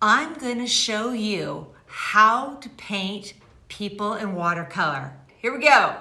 I'm going to show you how to paint people in watercolor. Here we go.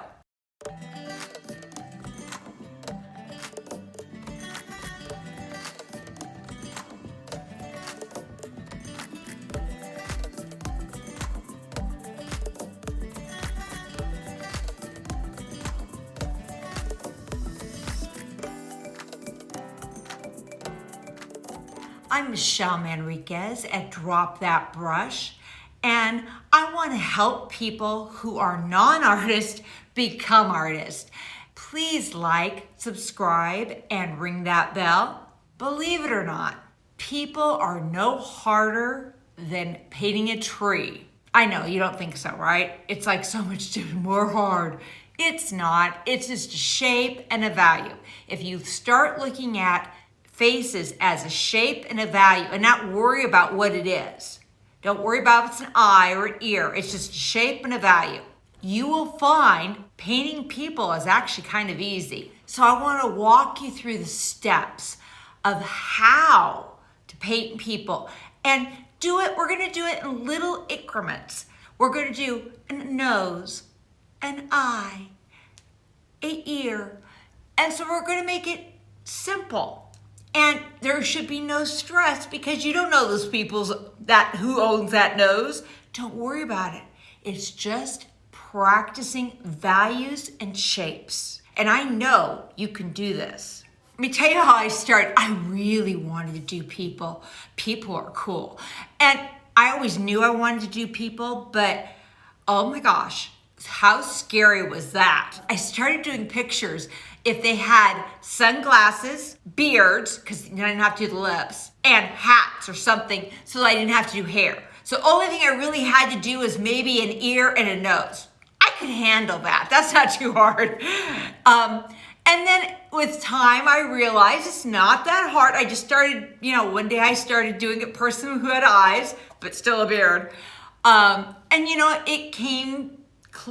I'm Michelle Manriquez at Drop That Brush, and I want to help people who are non-artists become artists. Please like, subscribe, and ring that bell. Believe it or not, people are no harder than painting a tree. I know, you don't think so, right? It's like so much more hard. It's not. It's just a shape and a value. If you start looking at faces as a shape and a value and not worry about what it is. Don't worry about if it's an eye or an ear. It's just a shape and a value. You will find painting people is actually kind of easy. So I want to walk you through the steps of how to paint people and do it. We're going to do it in little increments. We're going to do a nose, an eye, an ear. And so we're going to make it simple. And there should be no stress because you don't know those people's who owns that nose. Don't worry about it. It's just practicing values and shapes. And I know you can do this. Let me tell you how I started. I really wanted to do people. People are cool. And I always knew I wanted to do people, but oh my gosh, how scary was that? I started doing pictures if they had sunglasses, beards, because I didn't have to do the lips, and hats or something, so I didn't have to do hair. So the only thing I really had to do was maybe an ear and a nose. I could handle that. That's not too hard. And then with time, I realized it's not that hard. I just started, one day I started doing a person who had eyes, but still a beard. And it came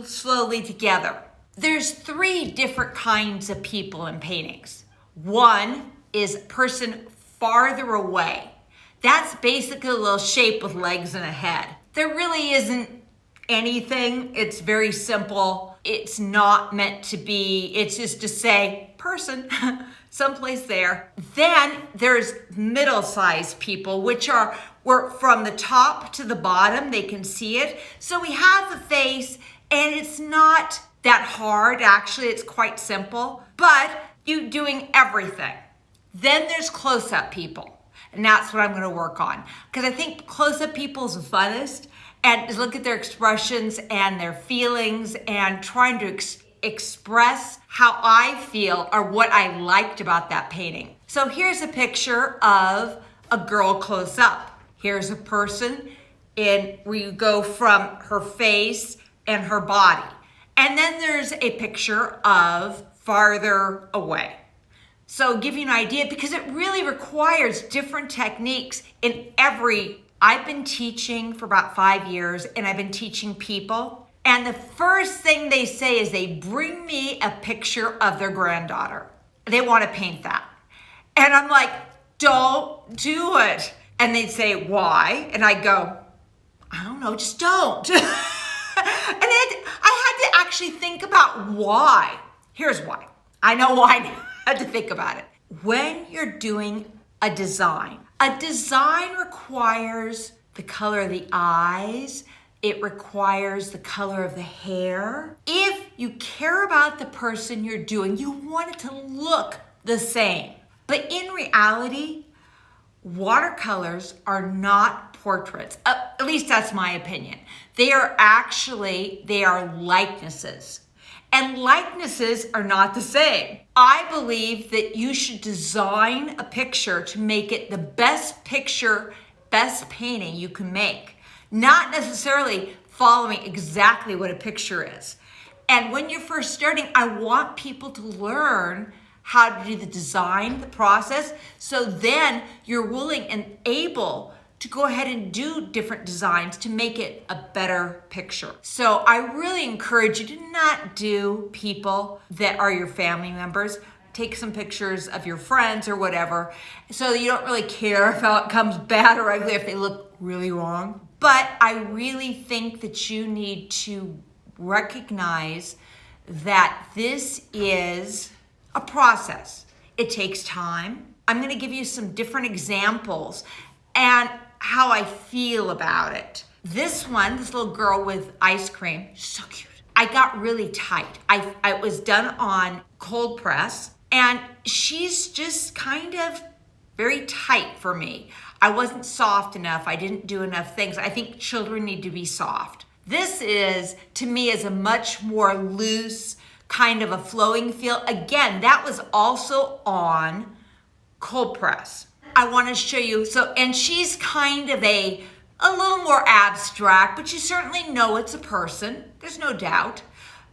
slowly together. There's 3 different kinds of people in paintings. One is person farther away. That's basically a little shape with legs and a head. There really isn't anything. It's very simple. It's not meant to be, it's just to say person, someplace there. Then there's middle-sized people, which are from the top to the bottom, they can see it. So we have the face, and it's not that hard. Actually, it's quite simple, but you doing everything. Then there's close-up people, and that's what I'm going to work on because I think close-up people is the funnest, and just look at their expressions and their feelings and trying to express how I feel or what I liked about that painting. So here's a picture of a girl close-up. Here's a person where you go from her face and her body. And then there's a picture of farther away. So give you an idea, because it really requires different techniques I've been teaching for about 5 years, and I've been teaching people. And the first thing they say is they bring me a picture of their granddaughter. They want to paint that. And I'm like, don't do it. And they'd say, why? And I go, I don't know, just don't. And I had to actually think about why. Here's why. I know why I had to think about it. When you're doing a design requires the color of the eyes. It requires the color of the hair. If you care about the person you're doing, you want it to look the same. But in reality, watercolors are not portraits. At least that's my opinion. They are likenesses. And likenesses are not the same. I believe that you should design a picture to make it the best picture, best painting you can make. Not necessarily following exactly what a picture is. And when you're first starting, I want people to learn how to do the design, the process, so then you're willing and able to go ahead and do different designs to make it a better picture. So I really encourage you to not do people that are your family members. Take some pictures of your friends or whatever, so you don't really care if how it comes bad or ugly, if they look really wrong. But I really think that you need to recognize that this is a process. It takes time. I'm gonna give you some different examples and how I feel about it. This one, this little girl with ice cream, so cute. I got really tight. I was done on cold press, and she's just kind of very tight for me. I wasn't soft enough. I didn't do enough things. I think children need to be soft. This is, to me, is a much more loose, kind of a flowing feel. Again, that was also on cold press. I want to show you, and she's kind of a little more abstract, but you certainly know it's a person. There's no doubt.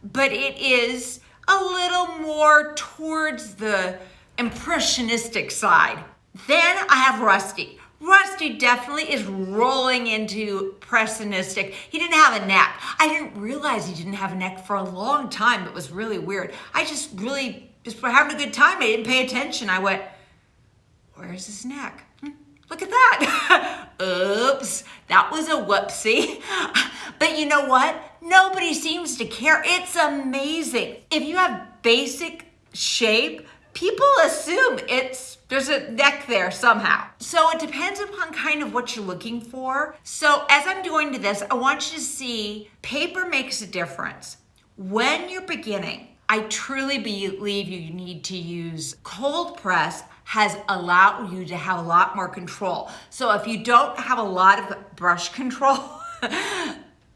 But it is a little more towards the impressionistic side. Then I have Rusty. Rusty definitely is rolling into impressionistic. He didn't have a neck. I didn't realize he didn't have a neck for a long time. It was really weird. I just for having a good time, I didn't pay attention. I went, where's his neck? Look at that. Oops, that was a whoopsie. But you know what? Nobody seems to care. It's amazing. If you have basic shape, people assume there's a neck there somehow. So it depends upon kind of what you're looking for. So as I'm doing to this, I want you to see paper makes a difference. When you're beginning, I truly believe you need to use cold press has allowed you to have a lot more control. So if you don't have a lot of brush control,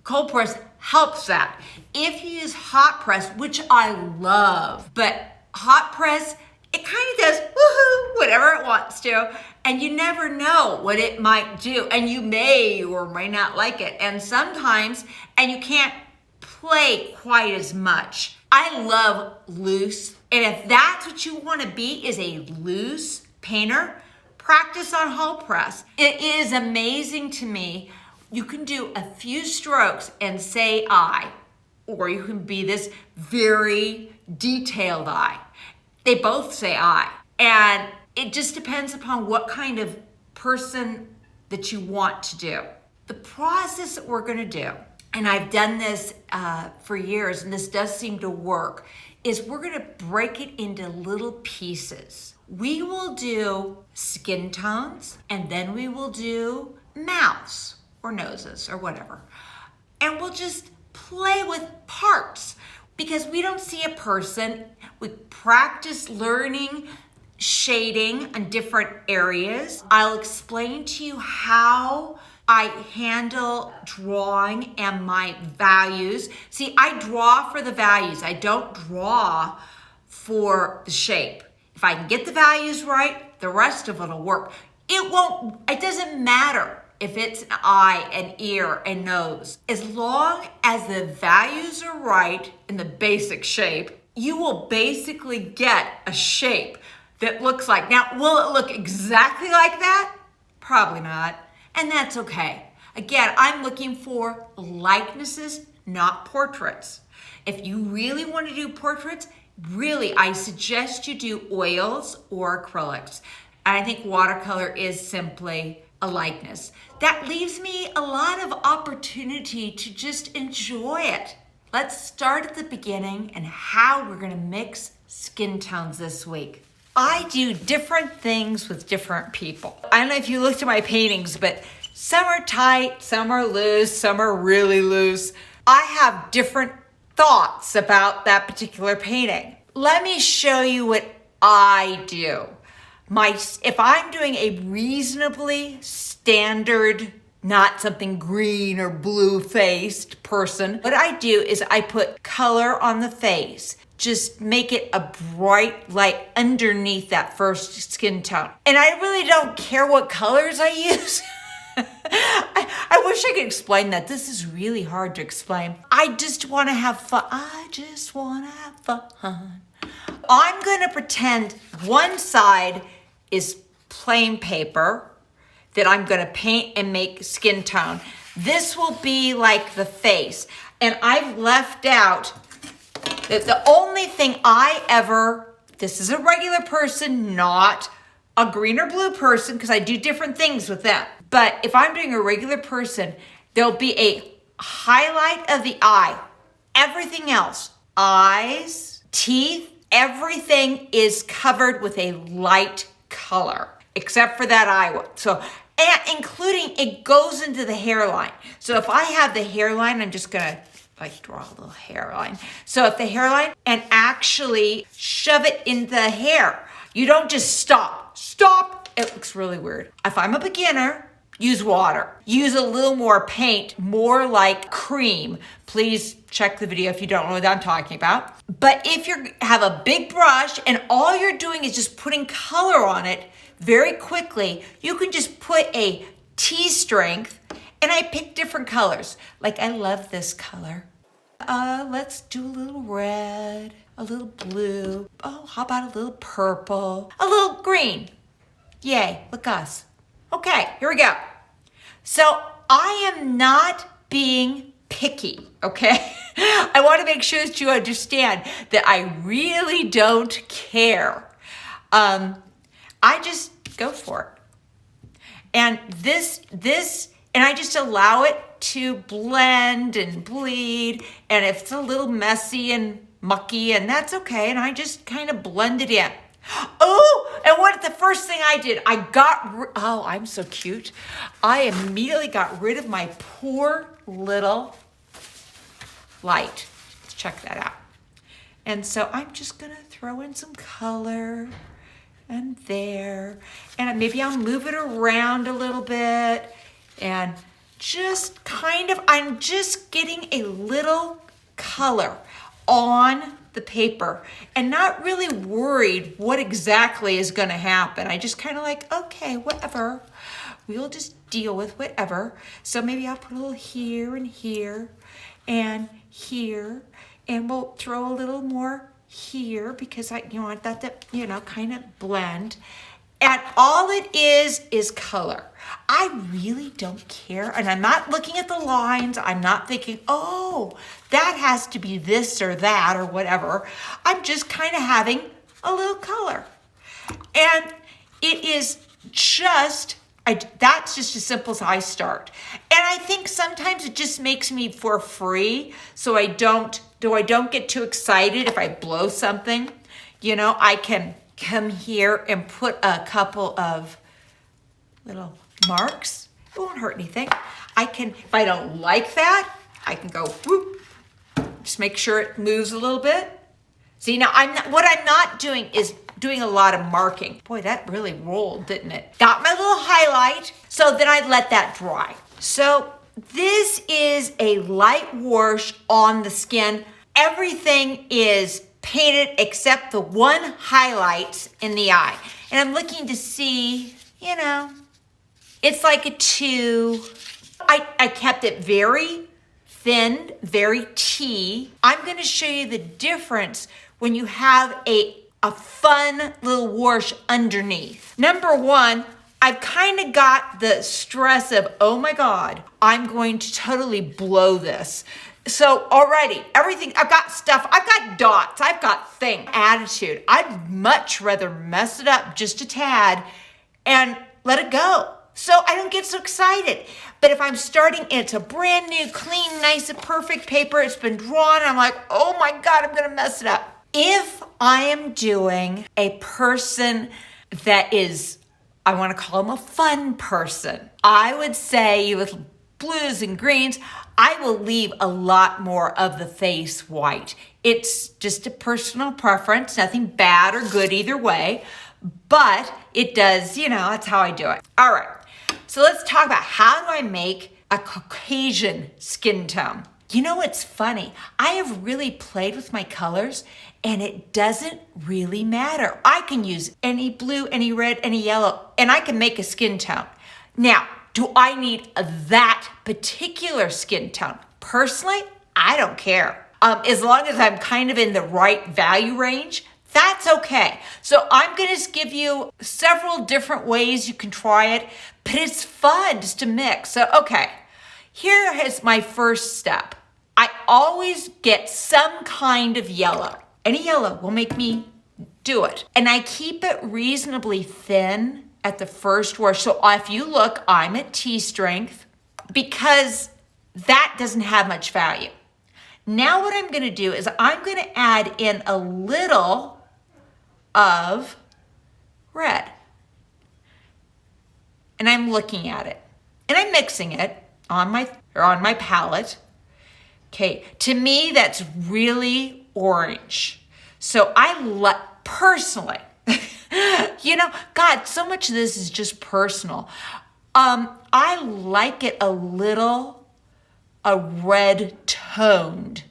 cold press helps that. If you use hot press, which I love, but hot press, it kind of does woohoo, whatever it wants to, and you never know what it might do, and you may or may not like it, and sometimes, and you can't play quite as much. I love loose, and if that's what you want to be, is a loose painter, practice on cold press. It is amazing to me. You can do a few strokes and say I, or you can be this very detailed I. They both say I, and it just depends upon what kind of person that you want to do. The process that we're gonna do, and I've done this for years, and this does seem to work, is we're gonna break it into little pieces. We will do skin tones, and then we will do mouths or noses or whatever. And we'll just play with parts because we don't see a person. We practice learning shading on different areas. I'll explain to you how I handle drawing and my values. See, I draw for the values. I don't draw for the shape. If I can get the values right, the rest of it'll work. It doesn't matter if it's an eye, an ear, a nose. As long as the values are right in the basic shape, you will basically get a shape that looks like, now will it look exactly like that? Probably not, and that's okay. Again, I'm looking for likenesses, not portraits. If you really want to do portraits, really, I suggest you do oils or acrylics. And I think watercolor is simply a likeness. That leaves me a lot of opportunity to just enjoy it. Let's start at the beginning and how we're gonna mix skin tones this week. I do different things with different people. I don't know if you looked at my paintings, but some are tight, some are loose, some are really loose. I have different thoughts about that particular painting. Let me show you what I do. If I'm doing a reasonably standard, not something green or blue faced person, what I do is I put color on the face. Just make it a bright light underneath that first skin tone. And I really don't care what colors I use. I wish I could explain that. This is really hard to explain. I just want to have fun. I just want to have fun. I'm going to pretend one side is plain paper that I'm going to paint and make skin tone. This will be like the face. And I've left out that the only thing this is a regular person, not a green or blue person, because I do different things with them. But if I'm doing a regular person, there'll be a highlight of the eye. Everything else, eyes, teeth, everything is covered with a light color, except for that eye one. So, and including it goes into the hairline. So if I have the hairline, I'm just gonna like draw a little hairline. So if the hairline, and actually shove it in the hair. You don't just stop. It looks really weird. If I'm a beginner, use water. Use a little more paint, more like cream. Please check the video if you don't know what I'm talking about. But if you have a big brush and all you're doing is just putting color on it very quickly, you can just put a T strength, and I pick different colors. Like I love this color. Let's do a little red, a little blue. Oh, how about a little purple, a little green? Yay, look us. Okay, here we go. So I am not being picky, okay? I want to make sure that you understand that I really don't care. I just go for it. And and I just allow it to blend and bleed. And if it's a little messy and mucky, and that's okay. And I just kind of blend it in. Oh, and what the first thing I did, oh, I'm so cute. I immediately got rid of my poor little light. Let's check that out. And so I'm just gonna throw in some color and there, and maybe I'll move it around a little bit, and just I'm just getting a little color on the paper and not really worried what exactly is gonna happen. I just kind of like, okay, whatever. We'll just deal with whatever. So maybe I'll put a little here and here and here, and we'll throw a little more here because I want that to, kind of blend. And all it is color. I really don't care. And I'm not looking at the lines. I'm not thinking, oh, that has to be this or that or whatever. I'm just kind of having a little color. And it is just, that's just as simple as I start. And I think sometimes it just makes me for free. So I don't get too excited if I blow something. I can come here and put a couple of little marks. It won't hurt anything. If I don't like that, I can go whoop, just make sure it moves a little bit. See, now what I'm not doing is doing a lot of marking. Boy, that really rolled, didn't it? Got my little highlight, so then I let that dry. So this is a light wash on the skin. Everything is painted except the one highlight in the eye. And I'm looking to see, it's like a 2. I kept it very thin, very tea. I'm gonna show you the difference when you have a fun little wash underneath. Number one, I've kind of got the stress of, oh my God, I'm going to totally blow this. So already, everything, I've got stuff, I've got dots, I've got attitude. I'd much rather mess it up just a tad and let it go. So I don't get so excited. But if I'm starting, it's a brand new, clean, nice, and perfect paper, it's been drawn, I'm like, oh my God, I'm gonna mess it up. If I am doing a person that is, I wanna call them a fun person, I would say with blues and greens, I will leave a lot more of the face white. It's just a personal preference, nothing bad or good either way, but it does, that's how I do it. All right, so let's talk about how do I make a Caucasian skin tone. It's funny. I have really played with my colors and it doesn't really matter. I can use any blue, any red, any yellow, and I can make a skin tone. Now, do I need that particular skin tone? Personally, I don't care. As long as I'm kind of in the right value range, that's okay. So I'm gonna give you several different ways you can try it, but it's fun just to mix. So, okay, here is my first step. I always get some kind of yellow. Any yellow will make me do it. And I keep it reasonably thin at the first wash. So if you look, I'm at T strength because that doesn't have much value. Now what I'm gonna do is I'm gonna add in a little of red. And I'm looking at it. And I'm mixing it on my palette. Okay, to me that's really orange. So personally, you know, God, so much of this is just personal. I like it a red toned.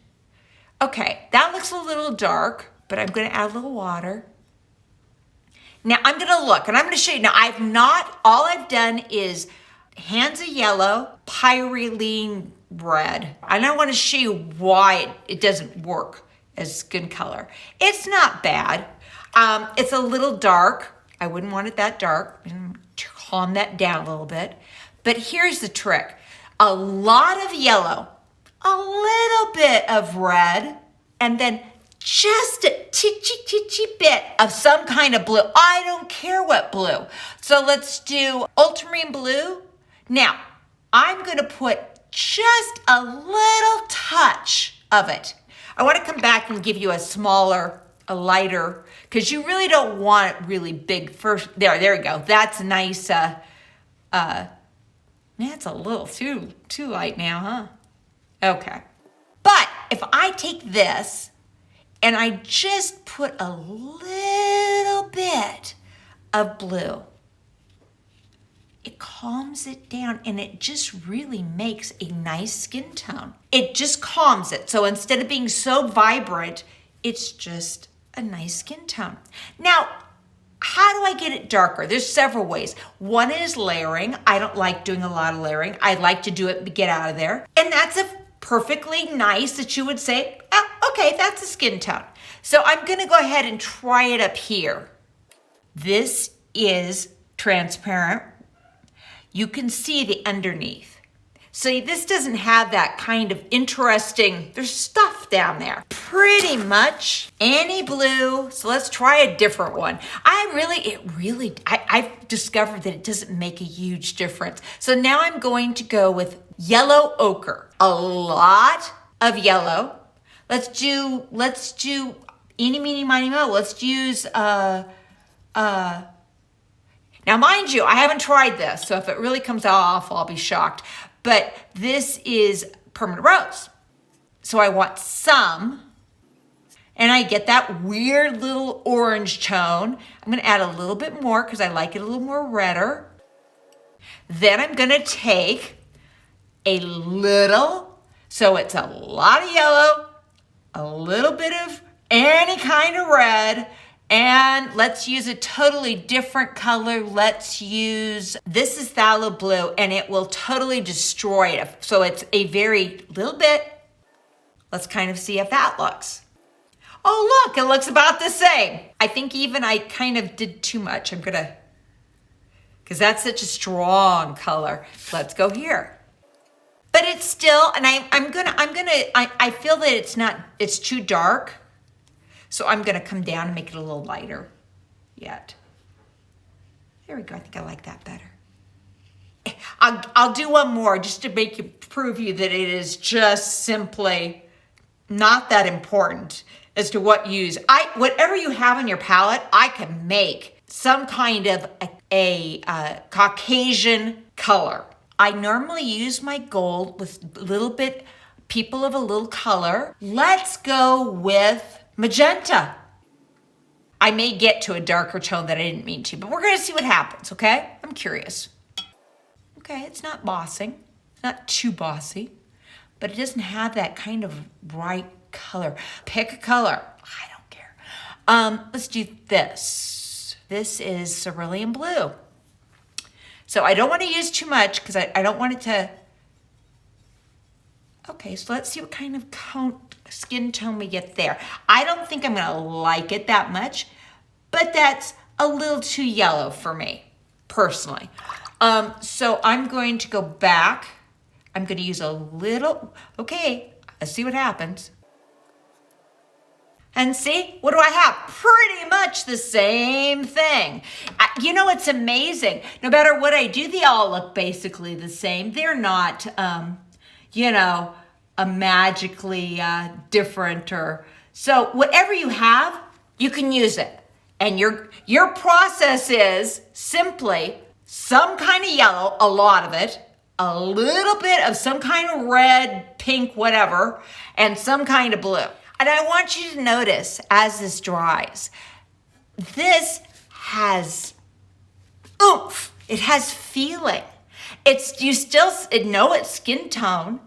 Okay, that looks a little dark, but I'm gonna add a little water. Now I'm gonna look and I'm gonna show you. Now all I've done is hands of yellow, pyrrolene red. And I wanna show you why it doesn't work as skin color. It's not bad. It's a little dark. I wouldn't want it that dark. Calm that down a little bit. But here's the trick. A lot of yellow, a little bit of red, and then just a teeny bit of some kind of blue. I don't care what blue. So let's do Ultramarine Blue. Now, I'm gonna put just a little touch of it. I wanna come back and give you a lighter, because you really don't want it really big first. There we go. That's a nice, that's a little too light now, huh? Okay. But if I take this and I just put a little bit of blue, it calms it down and it just really makes a nice skin tone. It just calms it. So instead of being so vibrant, it's just a nice skin tone. Now, how do I get it darker? There's several ways. One is layering. I don't like doing a lot of layering. I like to do it and get out of there. And that's a perfectly nice that you would say, oh, okay, that's a skin tone. So I'm gonna go ahead and try it up here. This is transparent. You can see the underneath. So this doesn't have that kind of interesting, there's stuff down there. Pretty much any blue, so let's try a different one. I've discovered that it doesn't make a huge difference. So now I'm going to go with yellow ochre. A lot of yellow. Let's do eeny, meeny, miny, mo. Let's use, now mind you, I haven't tried this, so if it really comes out awful, I'll be shocked. But this is Permanent Rose. So I want some, and I get that weird little orange tone. I'm gonna add a little bit more because I like it a little more redder. Then I'm gonna take a little, so it's a lot of yellow, a little bit of any kind of red, and let's use a totally different color. Let's use, this is phthalo blue, and it will totally destroy it. So it's a very little bit. Let's kind of see if that looks. Oh, look, it looks about the same. I think even I kind of did too much. Because that's such a strong color. Let's go here. But it's still, and I feel that it's too dark. So I'm gonna come down and make it a little lighter yet. There we go, I think I like that better. I'll do one more just to prove you that it is just simply not that important as to what you use. Whatever you have on your palette, I can make some kind of a Caucasian color. I normally use my gold with a little bit, people of a little color. Let's go with magenta. I may get to a darker tone that I didn't mean to, but we're gonna see what happens, okay? I'm curious. Okay, it's not bossing, not too bossy, but it doesn't have that kind of bright color. Pick a color, I don't care. Let's do this. This is Cerulean Blue. So I don't wanna use too much because I don't want it to, okay, so let's see what kind of skin tone we get there. I don't think I'm gonna like it that much, but that's a little too yellow for me, personally. So I'm going to go back. I'm gonna use a little, okay, let's see what happens. And see, what do I have? Pretty much the same thing. You know, it's amazing. No matter what I do, they all look basically the same. They're not, you know, magically different or, so whatever you have, you can use it. And your process is simply some kind of yellow, a lot of it, a little bit of some kind of red, pink, whatever, and some kind of blue. And I want you to notice as this dries, this has oomph. It has feeling. You still know it's skin tone,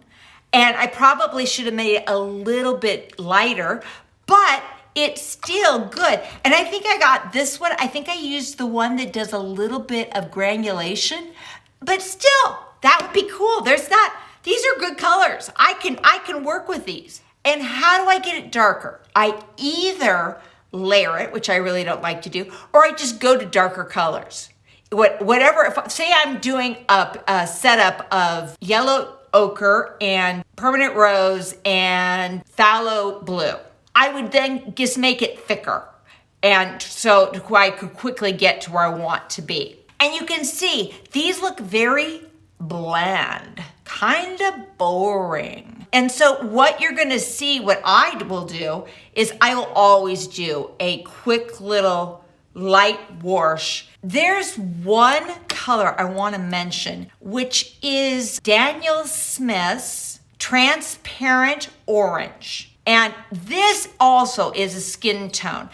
and I probably should have made it a little bit lighter, but it's still good. And I think I got this one. I think I used the one that does a little bit of granulation, but still, that would be cool. These are good colors. I can work with these. And how do I get it darker? I either layer it, which I really don't like to do, or I just go to darker colors. Whatever, say I'm doing a setup of yellow ochre and permanent rose and phthalo blue. I would then just make it thicker. And so I could quickly get to where I want to be. And you can see, these look very bland, kind of boring. And so what you're gonna see, what I will do, is I will always do a quick little light wash. There's one color I wanna mention, which is Daniel Smith's Transparent Orange. And this also is a skin tone.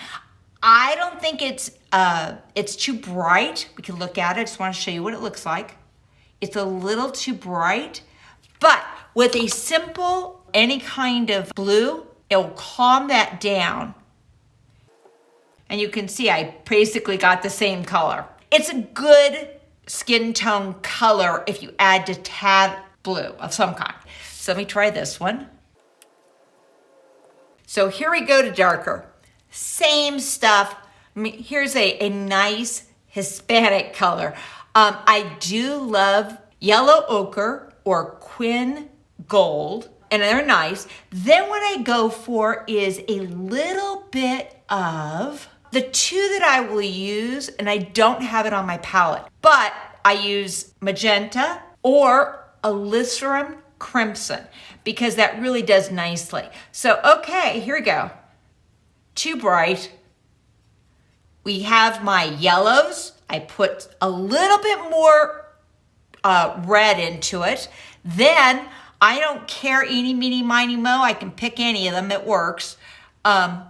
I don't think it's too bright. We can look at it. I just want to show you what it looks like. It's a little too bright, but with a simple, any kind of blue, it will calm that down. And you can see I basically got the same color. It's a good skin tone color if you add to tad blue of some kind. So let me try this one. So here we go to darker. Same stuff. I mean, here's a nice Hispanic color. I do love yellow ochre or quin gold, and they're nice. Then what I go for is a little bit of the two that I will use, and I don't have it on my palette, but I use magenta or Alizarin Crimson, because that really does nicely. So, okay, here we go. Too bright. We have my yellows. I put a little bit more red into it. Then, I don't care, eeny, meeny, miny, mo. I can pick any of them, it works. Calm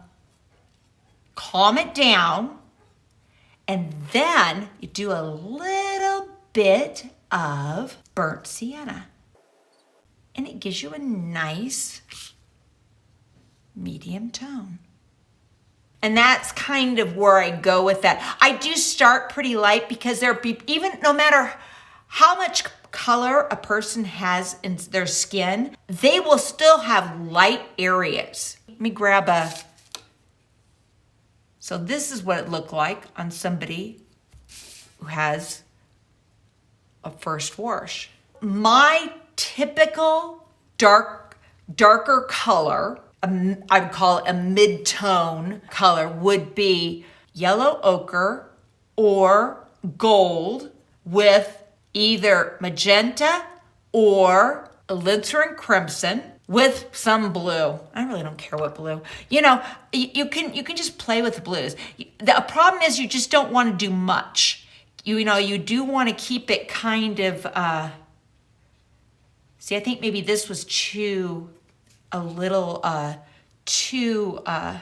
it down. And then, you do a little bit of burnt sienna. And it gives you a nice medium tone. And that's kind of where I go with that. I do start pretty light because even no matter how much color a person has in their skin, they will still have light areas. Let me grab so this is what it looked like on somebody who has a first wash. My typical darker color, I would call it a mid-tone color, would be yellow ochre or gold with either magenta or Alizarin Crimson with some blue. I really don't care what blue. You know, you can just play with the blues. The problem is you just don't want to do much. You know, you do want to keep it kind of, see, I think maybe this was a little too, and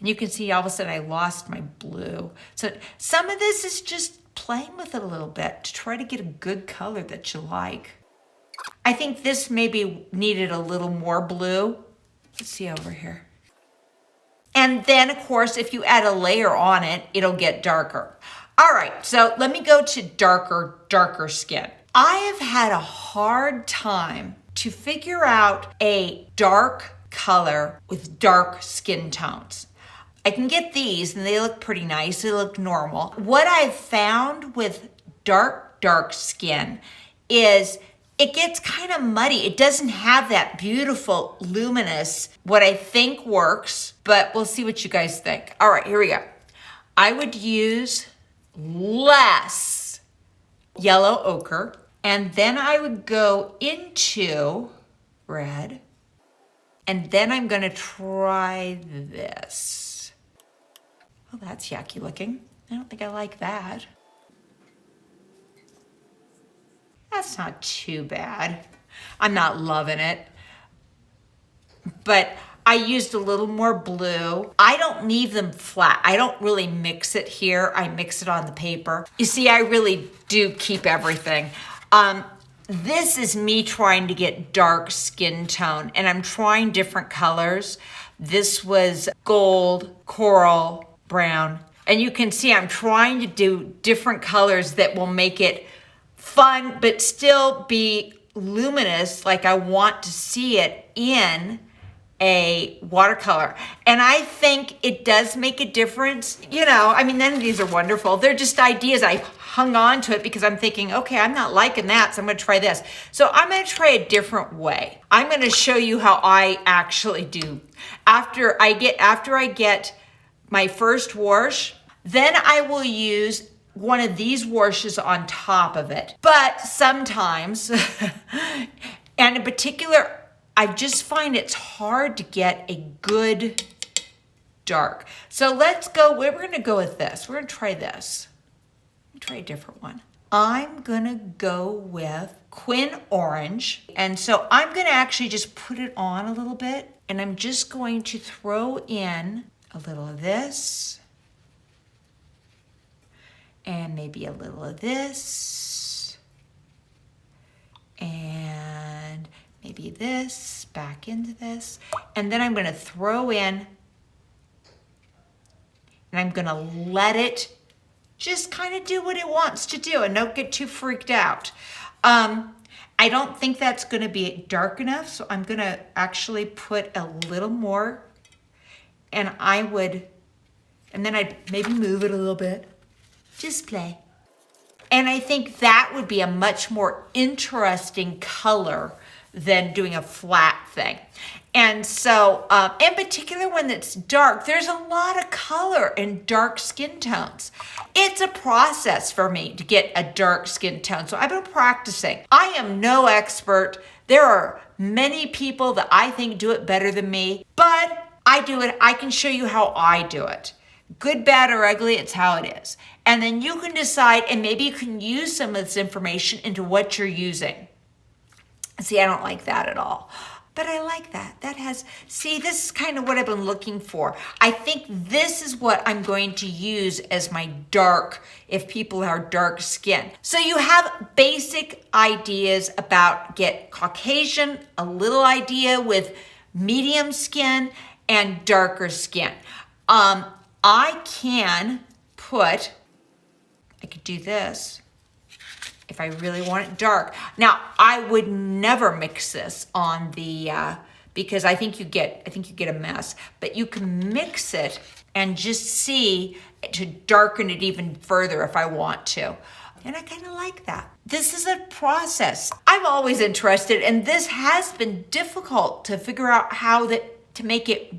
you can see all of a sudden I lost my blue. So some of this is just playing with it a little bit to try to get a good color that you like. I think this maybe needed a little more blue. Let's see over here. And then of course, if you add a layer on it, it'll get darker. All right, so let me go to darker skin. I have had a hard time to figure out a dark color with dark skin tones. I can get these and they look pretty nice, they look normal. What I've found with dark skin is it gets kind of muddy. It doesn't have that beautiful luminous, what I think works, but we'll see what you guys think. All right, here we go. I would use less yellow ochre, and then I would go into red, and then I'm gonna try this. Oh, that's yucky looking. I don't think I like that. That's not too bad. I'm not loving it, but I used a little more blue. I don't leave them flat. I don't really mix it here. I mix it on the paper. You see, I really do keep everything. This is me trying to get dark skin tone, and I'm trying different colors. This was gold, coral, brown, and you can see I'm trying to do different colors that will make it fun, but still be luminous like I want to see it in a watercolor. And I think it does make a difference. You know, I mean, none of these are wonderful. They're just ideas. I hung on to it because I'm thinking, okay, I'm not liking that, so I'm gonna try this. So I'm gonna try a different way. I'm gonna show you how I actually do. After I get my first wash, then I will use one of these washes on top of it. But sometimes, and in particular, I just find it's hard to get a good dark. So let's go, we're gonna go with this. We're gonna try this. Let me try a different one. I'm gonna go with Quin Orange. And so I'm gonna actually just put it on a little bit, and I'm just going to throw in a little of this, and maybe a little of this, and maybe this, back into this. And then I'm gonna throw in, and I'm gonna let it just kind of do what it wants to do and don't get too freaked out. I don't think that's gonna be dark enough, so I'm gonna actually put a little more, and then I'd maybe move it a little bit. Just play. And I think that would be a much more interesting color than doing a flat thing. And so, in particular when it's dark, there's a lot of color in dark skin tones. It's a process for me to get a dark skin tone, so I've been practicing. I am no expert. There are many people that I think do it better than me, but I do it. I can show you how I do it. Good, bad, or ugly, it's how it is. And then you can decide, and maybe you can use some of this information into what you're using. See, I don't like that at all, but I like that. See, this is kind of what I've been looking for. I think this is what I'm going to use as my dark, if people are dark skin. So you have basic ideas about get Caucasian, a little idea with medium skin and darker skin. I could do this if I really want it dark. Now, I would never mix this on the, because I think you get a mess, but you can mix it and just see to darken it even further if I want to. And I kind of like that. This is a process. I'm always interested, and this has been difficult to figure out to make it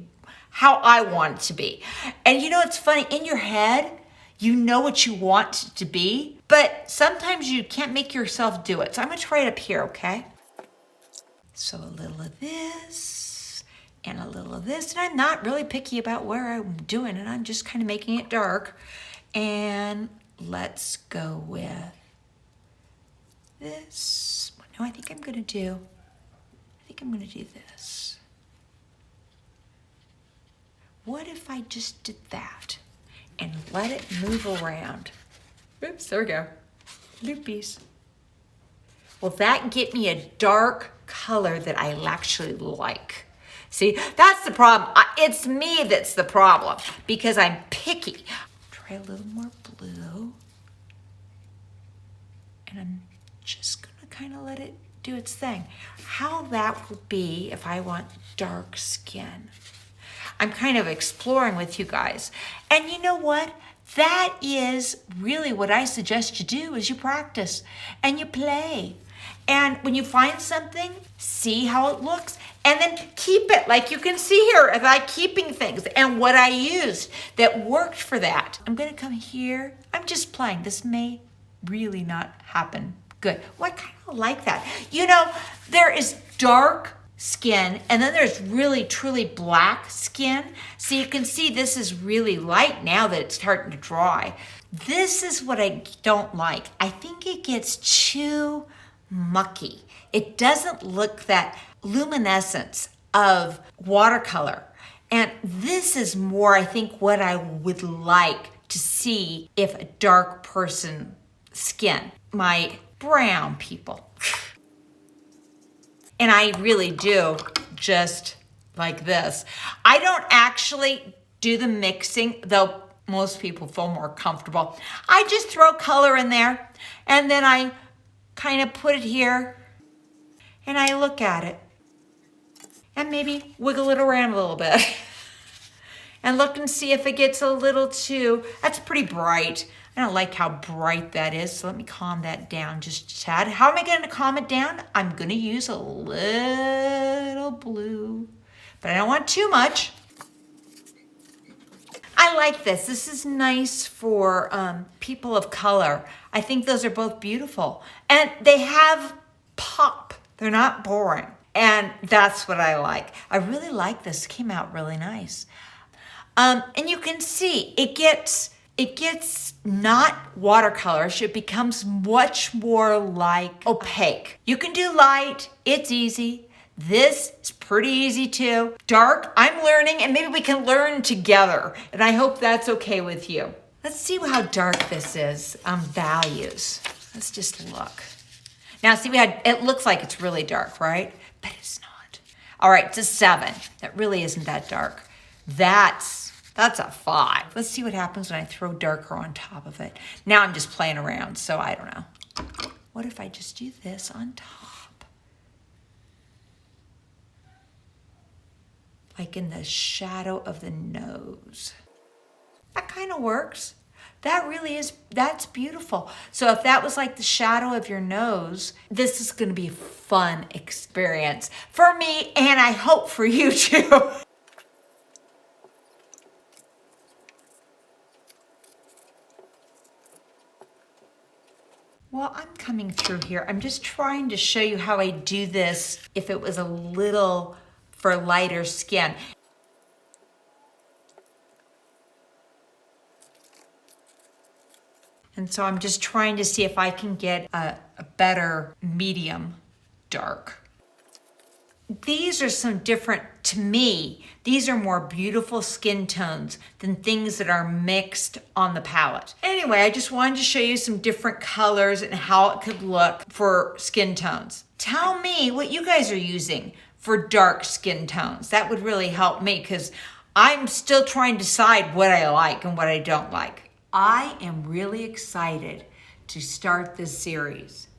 how I want it to be. And you know, it's funny, in your head, you know what you want it to be, but sometimes you can't make yourself do it. So I'm gonna try it up here, okay? So a little of this, and a little of this, and I'm not really picky about where I'm doing it. I'm just kind of making it dark. And let's go with this. No, I think I'm gonna do this. What if I just did that and let it move around? Oops, there we go. Loopies. Will that get me a dark color that I actually like? See, that's the problem. It's me that's the problem because I'm picky. Try a little more blue. And I'm just gonna kind of let it do its thing. How that will be if I want dark skin. I'm kind of exploring with you guys. And you know what? That is really what I suggest you do is you practice and you play. And when you find something, see how it looks, and then keep it. Like you can see here, I like keeping things and what I used that worked for that. I'm gonna come here. I'm just playing. This may really not happen. Good. Well, I kind of like that. You know, there is dark skin, and then there's really truly black skin. So you can see this is really light now that it's starting to dry. This is what I don't like. I think it gets too mucky. It doesn't look that luminescence of watercolor. And this is more, I think, what I would like to see if a dark person skin, my brown people. And I really do just like this. I don't actually do the mixing, though most people feel more comfortable. I just throw color in there, and then I kind of put it here, and I look at it, and maybe wiggle it around a little bit, and look and see if it gets a little too, that's pretty bright. I don't like how bright that is, so let me calm that down just a tad. How am I going to calm it down? I'm going to use a little blue, but I don't want too much. I like this. This is nice for people of color. I think those are both beautiful. And they have pop. They're not boring. And that's what I like. I really like this. It came out really nice. And you can see it gets not watercolorish. It becomes much more like opaque. You can do light. It's easy. This is pretty easy too. Dark, I'm learning, and maybe we can learn together. And I hope that's okay with you. Let's see how dark this is. Values. Let's just look. Now see, it looks like it's really dark, right? But it's not. All right, it's a 7. That really isn't that dark. That's a 5. Let's see what happens when I throw darker on top of it. Now I'm just playing around, so I don't know. What if I just do this on top? Like in the shadow of the nose. That kind of works. That really is, that's beautiful. So if that was like the shadow of your nose, this is gonna be a fun experience for me, and I hope for you too. Well, I'm coming through here. I'm just trying to show you how I do this if it was a little for lighter skin. And so I'm just trying to see if I can get a better medium dark. These are some different, to me, these are more beautiful skin tones than things that are mixed on the palette. Anyway, I just wanted to show you some different colors and how it could look for skin tones. Tell me what you guys are using for dark skin tones. That would really help me because I'm still trying to decide what I like and what I don't like. I am really excited to start this series.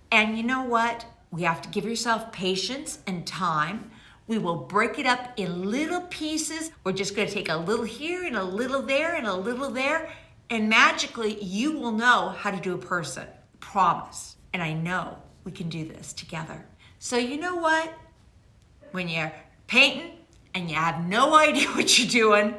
And you know what? We have to give yourself patience and time. We will break it up in little pieces. We're just gonna take a little here and a little there and a little there, and magically you will know how to do a person. Promise. And I know we can do this together. So you know what? When you're painting and you have no idea what you're doing,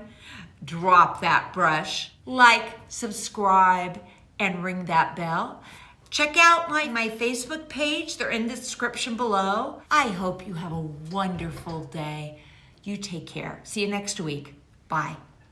drop that brush, like, subscribe, and ring that bell. Check out my Facebook page. They're in the description below. I hope you have a wonderful day. You take care. See you next week. Bye.